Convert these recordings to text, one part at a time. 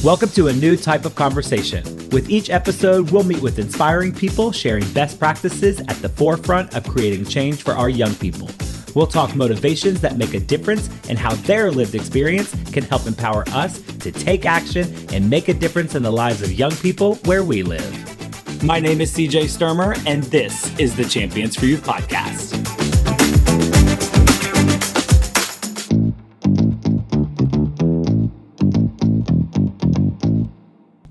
Welcome to a new type of conversation. With each episode, we'll meet with inspiring people sharing best practices at the forefront of creating change for our young people. We'll talk motivations that make a difference and how their lived experience can help empower us to take action and make a difference in the lives of young people where we live. My name is CJ Sturmer, and this is the Champions for Youth podcast.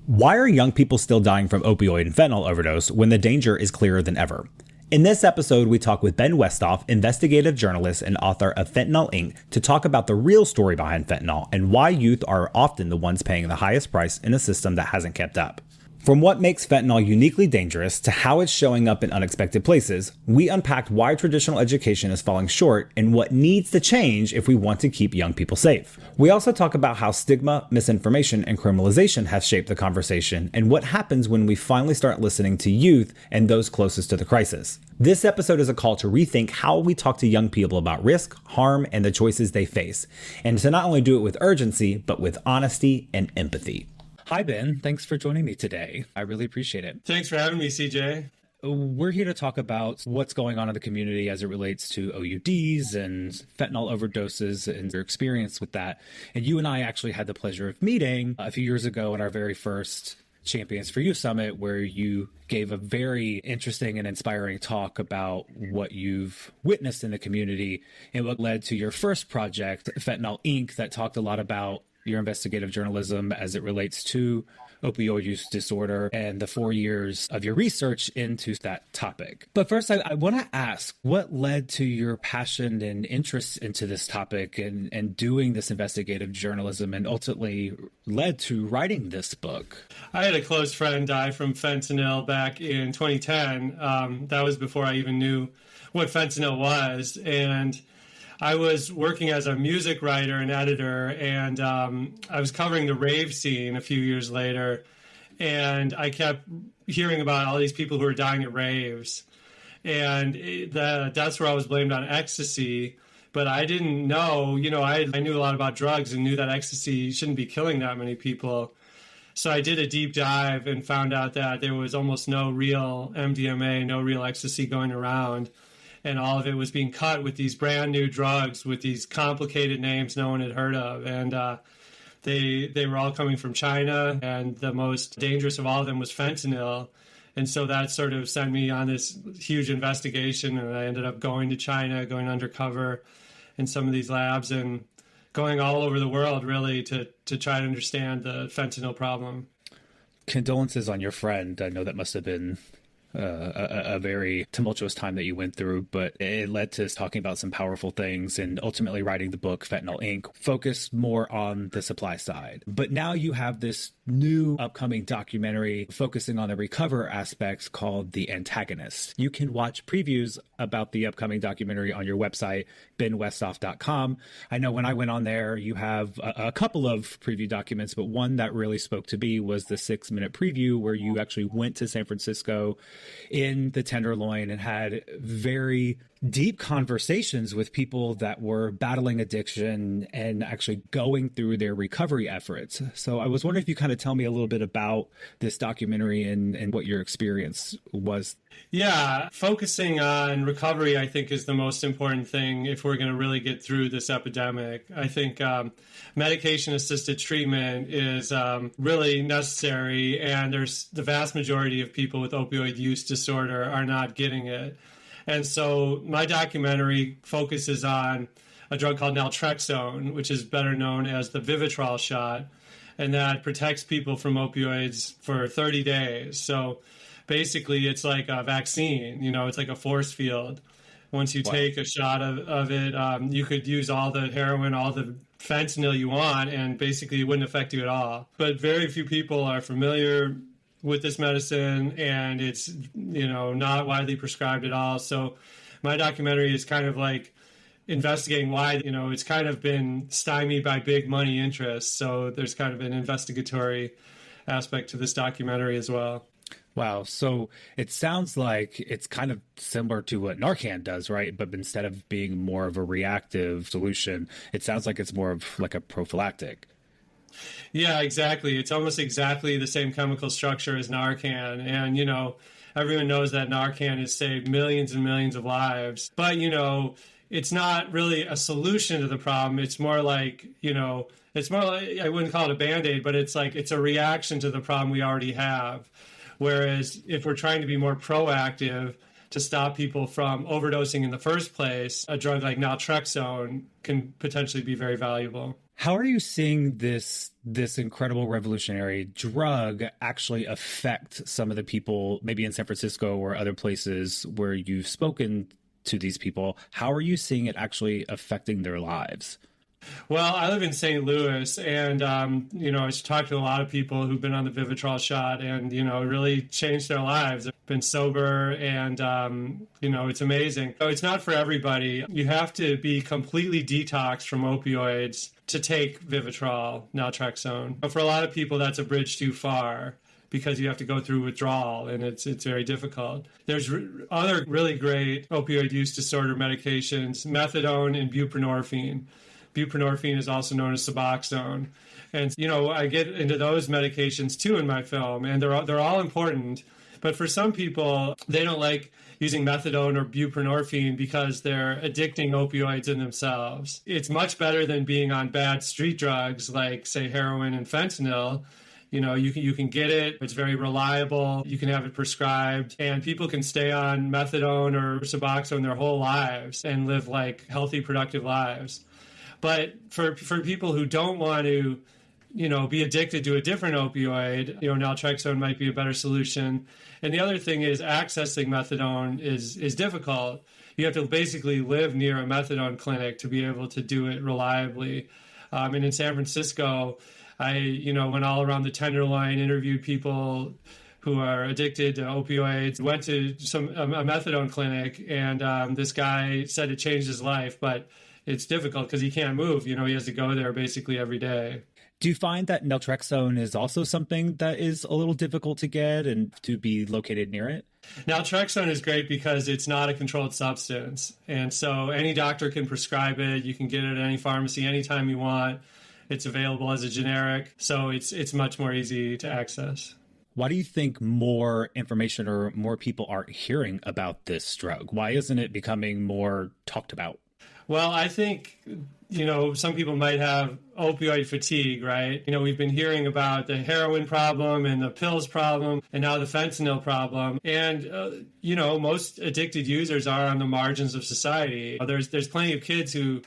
Why are young people still dying from opioid and fentanyl overdose when the danger is clearer than ever? In this episode, we talk with Ben Westhoff, investigative journalist and author of Fentanyl, Inc., to talk about the real story behind fentanyl and why youth are often the ones paying the highest price in a system that hasn't kept up. From what makes fentanyl uniquely dangerous to how it's showing up in unexpected places, we unpacked why traditional education is falling short and what needs to change if we want to keep young people safe. We also talk about how stigma, misinformation, and criminalization have shaped the conversation and what happens when we finally start listening to youth and those closest to the crisis. This episode is a call to rethink how we talk to young people about risk, harm, and the choices they face, and to not only do it with urgency, but with honesty and empathy. Hi, Ben. Thanks for joining me today. I really appreciate it. Thanks for having me, CJ. We're here to talk about what's going on in the community as it relates to OUDs and fentanyl overdoses and your experience with that. And you and I actually had the pleasure of meeting a few years ago in our very first Champions for Youth Summit, where you gave a very interesting and inspiring talk about what you've witnessed in the community and what led to your first project, Fentanyl, Inc., that talked a lot about your investigative journalism as it relates to opioid use disorder and the 4 years of your research into that topic. But first, I want to ask, what led to your passion and interest into this topic and doing this investigative journalism and ultimately led to writing this book? I had a close friend die from fentanyl back in 2010. That was before I even knew what fentanyl was. And I was working as a music writer and editor, and I was covering the rave scene a few years later, and I kept hearing about all these people who were dying at raves, and the deaths were always blamed on ecstasy, but I didn't know, I knew a lot about drugs and knew that ecstasy shouldn't be killing that many people. So I did a deep dive and found out that there was almost no real MDMA, no real ecstasy going around. And all of it was being cut with these brand new drugs with these complicated names no one had heard of. And they were all coming from China. And the most dangerous of all of them was fentanyl. And so that sort of sent me on this huge investigation. And I ended up going to China, going undercover in some of these labs and going all over the world, really, to try to understand the fentanyl problem. Condolences on your friend. I know that must have been a very tumultuous time that you went through, but it led to us talking about some powerful things and ultimately writing the book, Fentanyl, Inc., focused more on the supply side. But now you have this new upcoming documentary focusing on the recover aspects called The Antagonist. You can watch previews about the upcoming documentary on your website, benwesthoff.com. I know when I went on there, you have a couple of preview documents, but one that really spoke to me was the 6-minute preview where you actually went to San Francisco in the Tenderloin and had very deep conversations with people that were battling addiction and actually going through their recovery efforts. So I was wondering if you kind of tell me a little bit about this documentary and what your experience was. Yeah, focusing on recovery, I think, is the most important thing if we're going to really get through this epidemic. I think medication-assisted treatment is really necessary, and there's the vast majority of people with opioid use disorder are not getting it. And so my documentary focuses on a drug called naltrexone, which is better known as the Vivitrol shot, and that protects people from opioids for 30 days. So basically, it's like a vaccine, it's like a force field. Once you take a shot of it, you could use all the heroin, all the fentanyl you want, and basically it wouldn't affect you at all. But very few people are familiar with this medicine, and it's, not widely prescribed at all. So my documentary is kind of like investigating why, it's kind of been stymied by big money interests. So there's kind of an investigatory aspect to this documentary as well. Wow. So it sounds like it's kind of similar to what Narcan does, right? But instead of being more of a reactive solution, it sounds like it's more of like a prophylactic. Yeah, exactly. It's almost exactly the same chemical structure as Narcan. And, everyone knows that Narcan has saved millions and millions of lives. But, it's not really a solution to the problem. It's more like, I wouldn't call it a Band-Aid, but it's like it's a reaction to the problem we already have. Whereas if we're trying to be more proactive to stop people from overdosing in the first place, a drug like naltrexone can potentially be very valuable. How are you seeing this incredible revolutionary drug actually affect some of the people, maybe in San Francisco or other places where you've spoken to these people? How are you seeing it actually affecting their lives? Well, I live in St. Louis, and, I talked to a lot of people who've been on the Vivitrol shot and, it really changed their lives. They've been sober, and, it's amazing. So it's not for everybody. You have to be completely detoxed from opioids to take Vivitrol, naltrexone. But for a lot of people, that's a bridge too far, because you have to go through withdrawal, and it's very difficult. There's other really great opioid use disorder medications, methadone and buprenorphine. Buprenorphine is also known as Suboxone. And, I get into those medications too in my film, and they're all important. But for some people, they don't like using methadone or buprenorphine because they're addicting opioids in themselves. It's much better than being on bad street drugs like, say, heroin and fentanyl. You can get it. It's very reliable. You can have it prescribed, and people can stay on methadone or Suboxone their whole lives and live like healthy, productive lives. But for people who don't want to, be addicted to a different opioid, naltrexone might be a better solution. And the other thing is accessing methadone is difficult. You have to basically live near a methadone clinic to be able to do it reliably. And in San Francisco, I, went all around the Tenderloin, interviewed people who are addicted to opioids, went to a methadone clinic, and this guy said it changed his life, but it's difficult because he can't move. He has to go there basically every day. Do you find that naltrexone is also something that is a little difficult to get and to be located near it? Naltrexone is great because it's not a controlled substance. And so any doctor can prescribe it. You can get it at any pharmacy anytime you want. It's available as a generic. So it's much more easy to access. Why do you think more information or more people aren't hearing about this drug? Why isn't it becoming more talked about? Well, I think, some people might have opioid fatigue, right? We've been hearing about the heroin problem and the pills problem and now the fentanyl problem. And, most addicted users are on the margins of society. There's plenty of kids who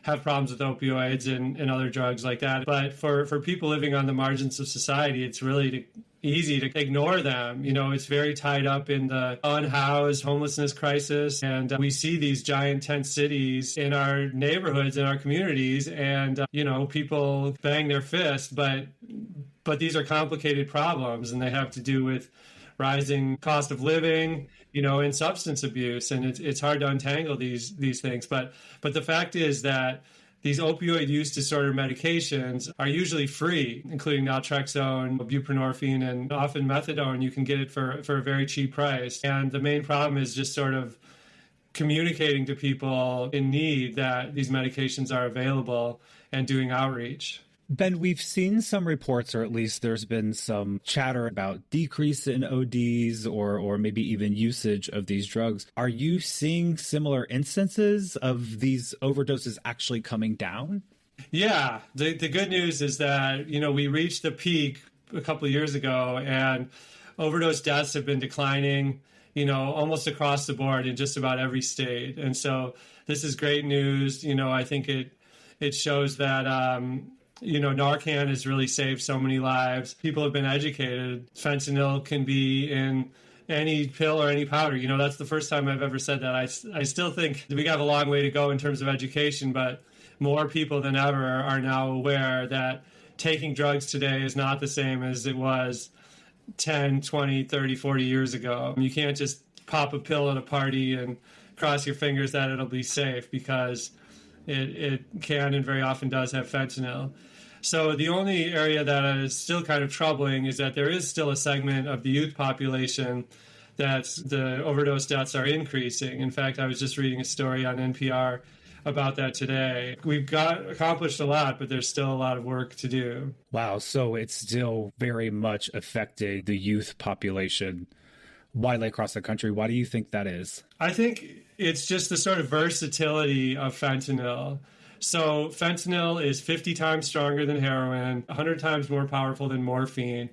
have problems with opioids and other drugs like that. But for people living on the margins of society, it's really easy to ignore them. It's very tied up in the unhoused homelessness crisis. And we see these giant tent cities in our neighborhoods, in our communities, and, people bang their fist. But these are complicated problems, and they have to do with rising cost of living, and substance abuse. And it's hard to untangle these things. But the fact is that these opioid use disorder medications are usually free, including naltrexone, buprenorphine, and often methadone. You can get it for a very cheap price. And the main problem is just sort of communicating to people in need that these medications are available and doing outreach. Ben, we've seen some reports, or at least there's been some chatter about decrease in ODs or maybe even usage of these drugs. Are you seeing similar instances of these overdoses actually coming down? Yeah. The good news is that, we reached the peak a couple of years ago, and overdose deaths have been declining, almost across the board in just about every state. And so this is great news. I think it shows that, Narcan has really saved so many lives. People have been educated. Fentanyl can be in any pill or any powder. That's the first time I've ever said that. I still think we got a long way to go in terms of education, but more people than ever are now aware that taking drugs today is not the same as it was 10, 20, 30, 40 years ago. You can't just pop a pill at a party and cross your fingers that it'll be safe, because it can and very often does have fentanyl. So the only area that is still kind of troubling is that there is still a segment of the youth population that the overdose deaths are increasing. In fact, I was just reading a story on NPR about that today. We've got accomplished a lot, but there's still a lot of work to do. Wow. So it's still very much affecting the youth population widely across the country. Why do you think that is? I think it's just the sort of versatility of fentanyl. So fentanyl is 50 times stronger than heroin, 100 times more powerful than morphine.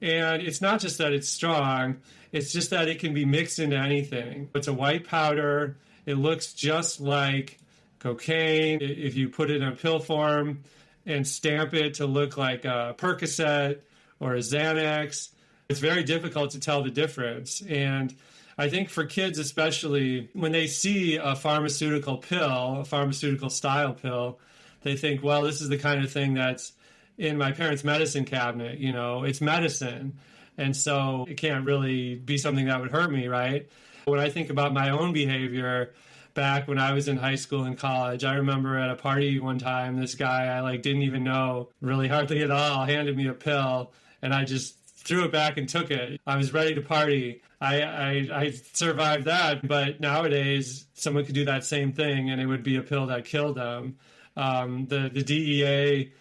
And it's not just that it's strong, it's just that it can be mixed into anything. It's a white powder. It looks just like cocaine. If you put it in a pill form and stamp it to look like a Percocet or a Xanax, it's very difficult to tell the difference. And I think for kids especially, when they see a pharmaceutical pill, a pharmaceutical style pill, they think, well, this is the kind of thing that's in my parents' medicine cabinet, it's medicine. And so it can't really be something that would hurt me, right? When I think about my own behavior back when I was in high school and college, I remember at a party one time, this guy I didn't even know really hardly at all handed me a pill, and I just threw it back and took it. I was ready to party. I survived that, but nowadays someone could do that same thing and it would be a pill that killed them. The DEA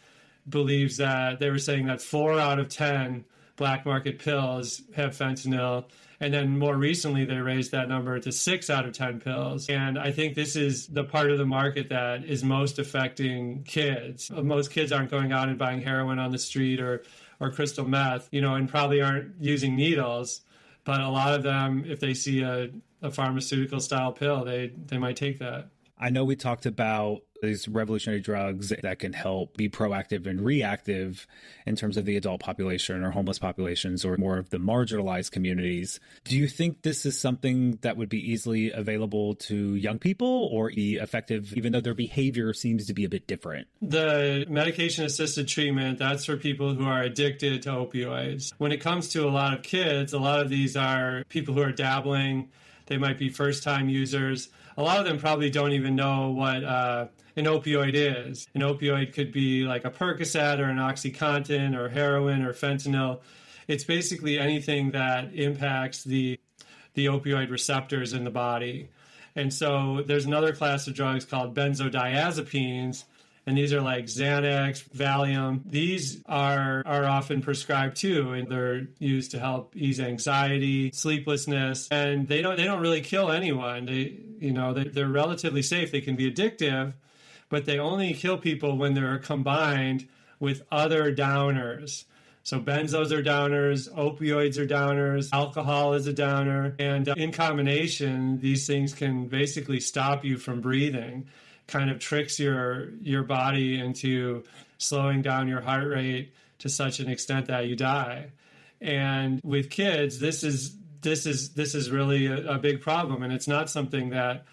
believes that they were saying that 4 out of 10 black market pills have fentanyl. And then more recently, they raised that number to 6 out of 10 pills. And I think this is the part of the market that is most affecting kids. Most kids aren't going out and buying heroin on the street or crystal meth, and probably aren't using needles. But a lot of them, if they see a pharmaceutical style pill, they might take that. I know we talked about these revolutionary drugs that can help be proactive and reactive in terms of the adult population or homeless populations or more of the marginalized communities. Do you think this is something that would be easily available to young people or be effective, even though their behavior seems to be a bit different? The medication-assisted treatment, that's for people who are addicted to opioids. When it comes to a lot of kids, a lot of these are people who are dabbling. They might be first-time users. A lot of them probably don't even know what an opioid is. An opioid could be like a Percocet or an OxyContin or heroin or fentanyl. It's basically anything that impacts the opioid receptors in the body. And so there's another class of drugs called benzodiazepines, and these are like Xanax, Valium. These are often prescribed too, and they're used to help ease anxiety, sleeplessness, and they don't really kill anyone. They're relatively safe. They can be addictive, but they only kill people when they're combined with other downers. So benzos are downers, opioids are downers, alcohol is a downer, and in combination, these things can basically stop you from breathing. Kind of tricks your body into slowing down your heart rate to such an extent that you die. And with kids, this is really a big problem, and it's not something that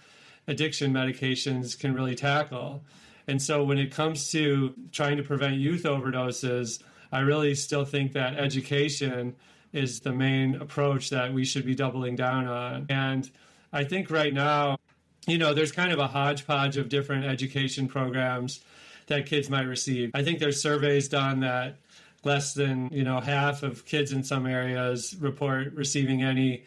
addiction medications can really tackle. And so when it comes to trying to prevent youth overdoses, I really still think that education is the main approach that we should be doubling down on. And I think right now, there's kind of a hodgepodge of different education programs that kids might receive. I think there's surveys done that less than, half of kids in some areas report receiving any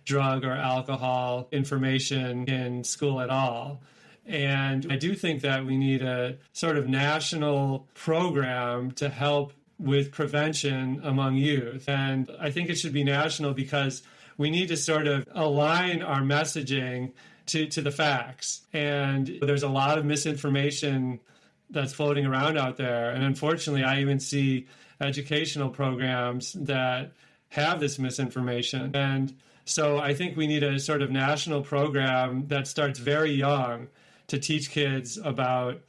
drug or alcohol information in school at all. And I do think that we need a sort of national program to help with prevention among youth. And I think it should be national because we need to sort of align our messaging to the facts. And there's a lot of misinformation that's floating around out there. And unfortunately, I even see educational programs that have this misinformation. And so I think we need a sort of national program that starts very young to teach kids about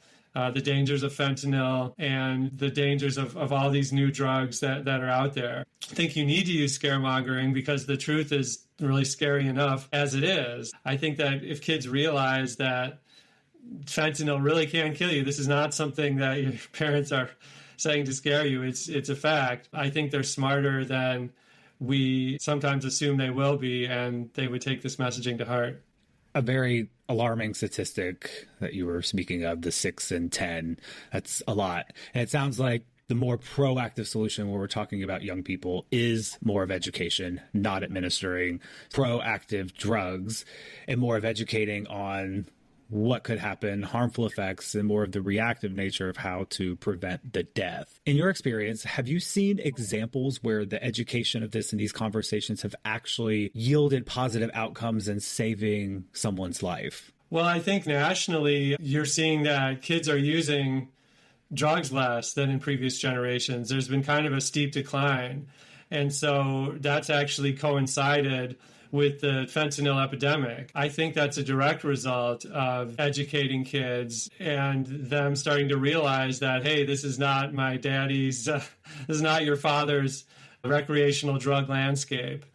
the dangers of fentanyl and the dangers of all these new drugs that are out there. I think you need to use scaremongering because the truth is really scary enough as it is. I think that if kids realize that fentanyl really can kill you, this is not something that your parents are saying to scare you. It's a fact. I think they're smarter than we sometimes assume they will be, and they would take this messaging to heart. A very alarming statistic that you were speaking of, the 6 and 10, that's a lot. And it sounds like the more proactive solution when we're talking about young people is more of education, not administering proactive drugs, and more of educating on what could happen, harmful effects, and more of the reactive nature of how to prevent the death. In your experience, have you seen examples where the education of this and these conversations have actually yielded positive outcomes in saving someone's life? Well, I think nationally, you're seeing that kids are using drugs less than in previous generations. There's been kind of a steep decline. And so that's actually coincided with the fentanyl epidemic. I think that's a direct result of educating kids and them starting to realize that, hey, this is not my daddy's, this is not your father's recreational drug landscape.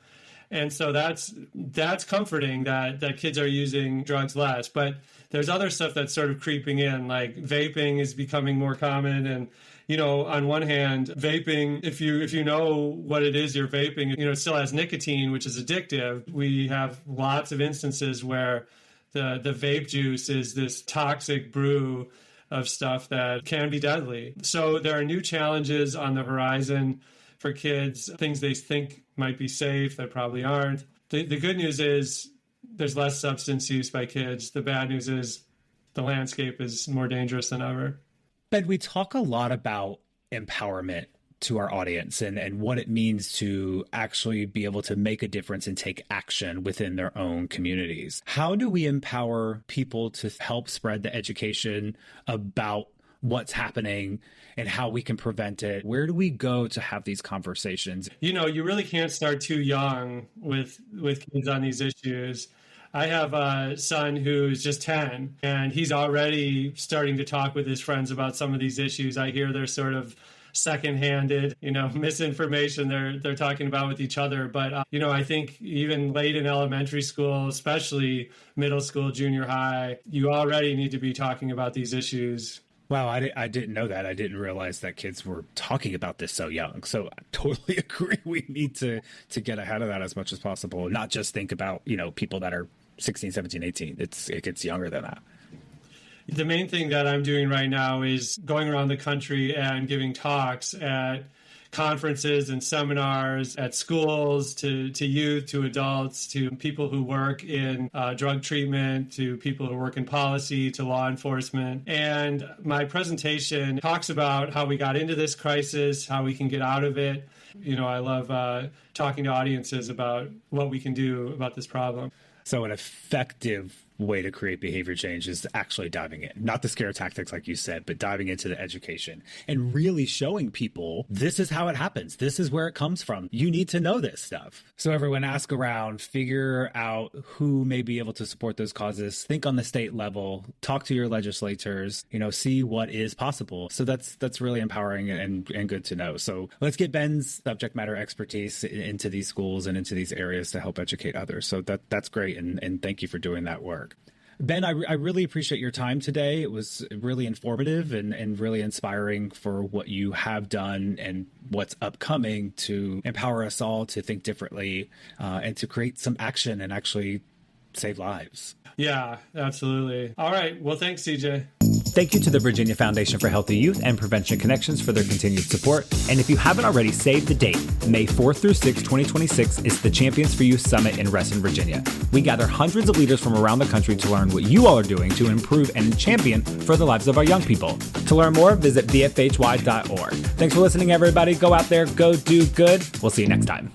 And so that's comforting that kids are using drugs less. But there's other stuff that's sort of creeping in, like vaping is becoming more common. And, you know, on one hand, vaping, if you know what it is you're vaping, you know, it still has nicotine, which is addictive. We have lots of instances where the vape juice is this toxic brew of stuff that can be deadly. So there are new challenges on the horizon for kids, things they think might be safe that probably aren't. The good news is there's less substance use by kids. The bad news is the landscape is more dangerous than ever. Ben, we talk a lot about empowerment to our audience and what it means to actually be able to make a difference and take action within their own communities. How do we empower people to help spread the education about what's happening and how we can prevent it? Where do we go to have these conversations? You know, you really can't start too young with kids on these issues. I have a son who's just 10, and he's already starting to talk with his friends about some of these issues. I hear they're sort of secondhanded, you know, misinformation they're talking about with each other. But, you know, I think even late in elementary school, especially middle school, junior high, you already need to be talking about these issues. Wow, I didn't know that. I didn't realize that kids were talking about this so young. So I totally agree. We need to get ahead of that as much as possible, not just think about, you know, people that are 16, 17, 18. It gets younger than that. The main thing that I'm doing right now is going around the country and giving talks at conferences and seminars at schools, to youth, to adults, to people who work in drug treatment, to people who work in policy, to law enforcement. And my presentation talks about how we got into this crisis, how we can get out of it. You know, I love talking to audiences about what we can do about this problem. So an effective way to create behavior change is actually diving in, not the scare tactics like you said, but diving into the education and really showing people this is how it happens. This is where it comes from. You need to know this stuff. So everyone ask around, figure out who may be able to support those causes, think on the state level, talk to your legislators, you know, see what is possible. So that's really empowering and good to know. So let's get Ben's subject matter expertise into these schools and into these areas to help educate others. So that's great. And thank you for doing that work. Ben, I really appreciate your time today. It was really informative and really inspiring for what you have done and what's upcoming to empower us all to think differently and to create some action and actually save lives. Yeah, absolutely. All right. Well, thanks, CJ. Thank you to the Virginia Foundation for Healthy Youth and Prevention Connections for their continued support. And if you haven't already, save the date. May 4th through 6th, 2026 is the Champions for Youth Summit in Reston, Virginia. We gather hundreds of leaders from around the country to learn what you all are doing to improve and champion for the lives of our young people. To learn more, visit bfhy.org. Thanks for listening, everybody. Go out there, go do good. We'll see you next time.